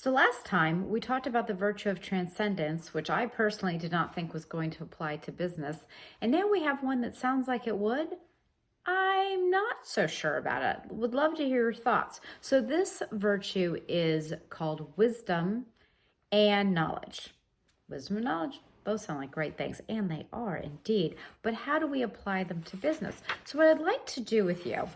So last time we talked about the virtue of transcendence, which I personally did not think was going to apply to business. And now we have one that sounds like it would. I'm not so sure about it. Would love to hear your thoughts. So this virtue is called wisdom and knowledge. Wisdom and knowledge both sound like great things, and they are indeed. But how do we apply them to business? So what I'd like to do with you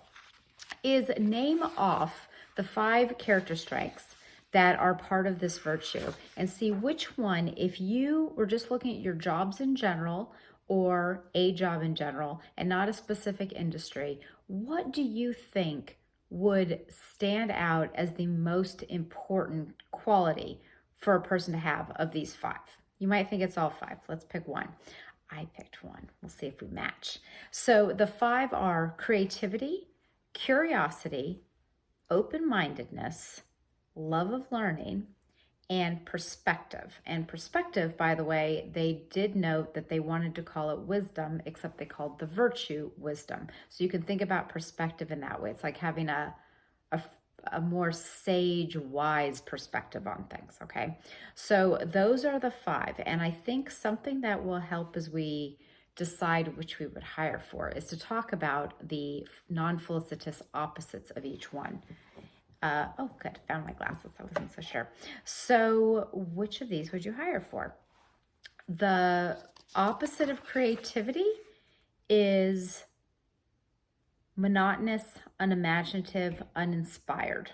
is name off the 5 character strengths that are part of this virtue and see which one, if you were just looking at your jobs in general or a job in general and not a specific industry, what do you think would stand out as the most important quality for a person to have of these 5? You might think it's all 5. Let's pick one. I picked one. We'll see if we match. So the 5 are creativity, curiosity, open-mindedness, love of learning, and perspective. And perspective, by the way, they did note that they wanted to call it wisdom, except they called the virtue wisdom. So you can think about perspective in that way. It's like having a more sage, wise perspective on things, okay? So those are the 5. And I think something that will help as we decide which we would hire for is to talk about the non-felicitous opposites of each one. Oh, good. Found my glasses. I wasn't so sure. So which of these would you hire for? The opposite of creativity is monotonous, unimaginative, uninspired.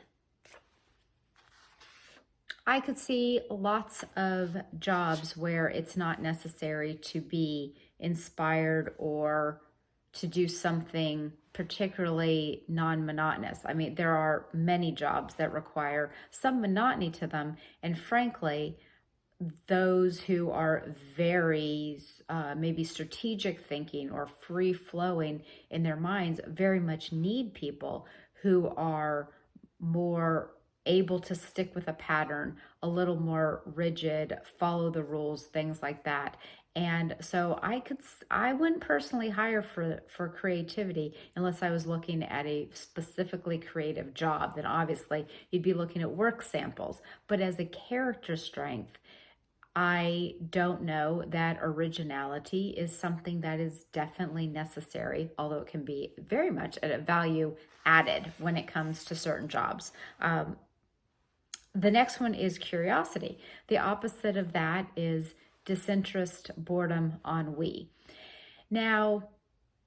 I could see lots of jobs where it's not necessary to be inspired or to do something particularly non-monotonous. I mean, there are many jobs that require some monotony to them, and frankly, those who are very maybe strategic thinking or free-flowing in their minds very much need people who are more able to stick with a pattern, a little more rigid, follow the rules, things like that. And so I wouldn't personally hire for creativity unless I was looking at a specifically creative job. Then obviously you'd be looking at work samples. But as a character strength, I don't know that originality is something that is definitely necessary, although it can be very much a value added when it comes to certain jobs. The next one is curiosity. The opposite of that is disinterest, boredom, ennui. Now,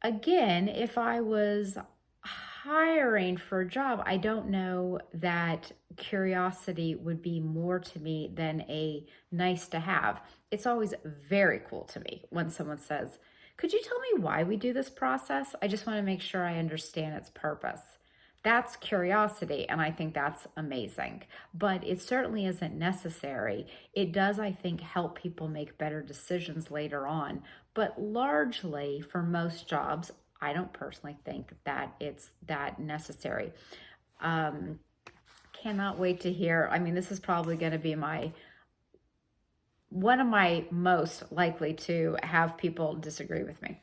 again, if I was hiring for a job, I don't know that curiosity would be more to me than a nice to have. It's always very cool to me when someone says, "Could you tell me why we do this process? I just want to make sure I understand its purpose." That's curiosity, and I think that's amazing. But it certainly isn't necessary. It does, I think, help people make better decisions later on. But largely, for most jobs, I don't personally think that it's that necessary. Cannot wait to hear. I mean, this is probably going to be one of my most likely to have people disagree with me.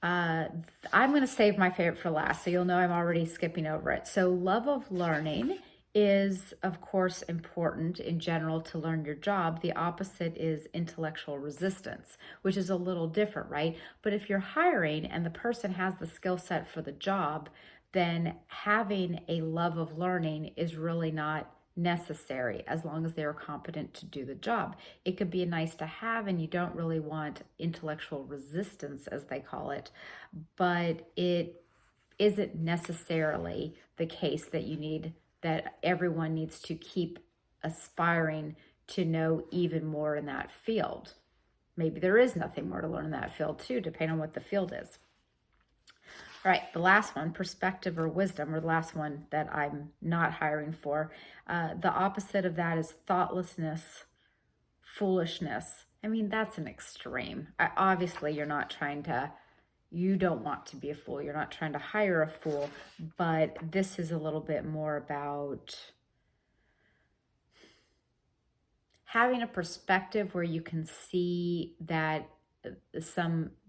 I'm going to save my favorite for last, so you'll know I'm already skipping over it. So love of learning is, of course, important in general to learn your job. The opposite is intellectual resistance, which is a little different, right? But if you're hiring and the person has the skill set for the job, then having a love of learning is really not necessary as long as they're competent to do the job. It could be a nice to have, and you don't really want intellectual resistance, as they call it, but it isn't necessarily the case that everyone needs to keep aspiring to know even more in that field. Maybe there is nothing more to learn in that field too, depending on what the field is. All right, the last one, perspective or wisdom, or the last one that I'm not hiring for. The opposite of that is thoughtlessness, foolishness. I mean, that's an extreme. Obviously, you don't want to be a fool. You're not trying to hire a fool, but this is a little bit more about having a perspective where you can see that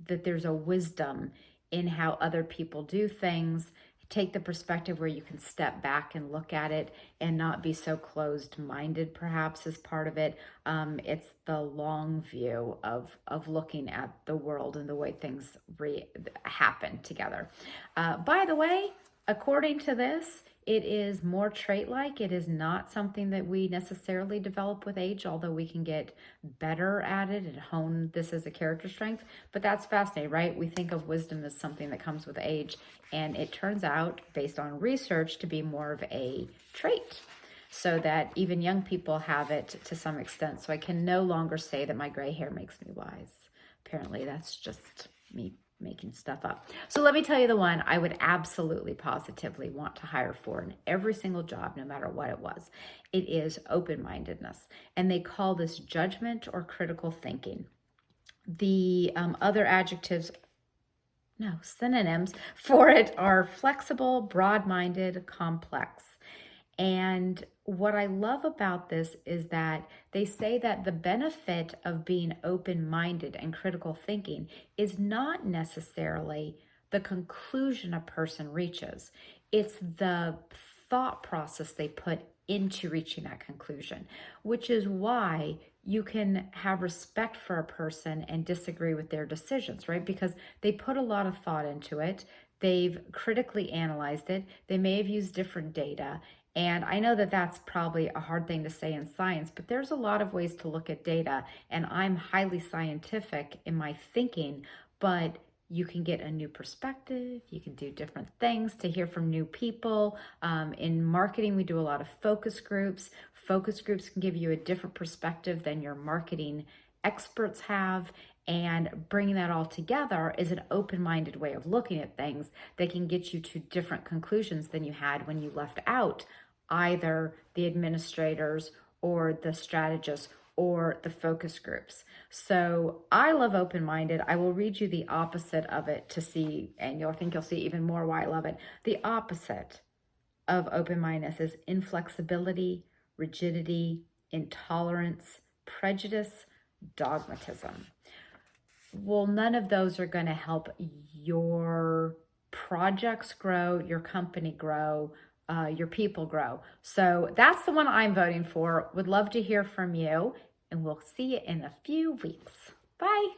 there's a wisdom in how other people do things, take the perspective where you can step back and look at it and not be so closed-minded, perhaps, as part of it. It's the long view of looking at the world and the way things happen together. By the way, according to this, it is more trait-like. It is not something that we necessarily develop with age, although we can get better at it and hone this as a character strength. But that's fascinating, right? We think of wisdom as something that comes with age, and it turns out, based on research, to be more of a trait, so that even young people have it to some extent. So I can no longer say that my gray hair makes me wise. Apparently, that's just me making stuff up. So let me tell you the one I would absolutely positively want to hire for in every single job, no matter what it was. It is open-mindedness. And they call this judgment or critical thinking. The other synonyms for it are flexible, broad-minded, complex. And what I love about this is that they say that the benefit of being open-minded and critical thinking is not necessarily the conclusion a person reaches. It's the thought process they put into reaching that conclusion, which is why you can have respect for a person and disagree with their decisions, right? Because they put a lot of thought into it. They've critically analyzed it. They may have used different data. And I know that that's probably a hard thing to say in science, but there's a lot of ways to look at data, and I'm highly scientific in my thinking, but you can get a new perspective. You can do different things to hear from new people. In marketing, we do a lot of focus groups. Focus groups can give you a different perspective than your marketing experts have. And bringing that all together is an open-minded way of looking at things that can get you to different conclusions than you had when you left out either the administrators or the strategists or the focus groups. So I love open-minded. I will read you the opposite of it to see, and you'll see even more why I love it. The opposite of open-mindedness is inflexibility, rigidity, intolerance, prejudice, dogmatism. Well, none of those are going to help your projects grow, your company grow, your people grow. So that's the one I'm voting for. Would love to hear from you, and we'll see you in a few weeks. Bye.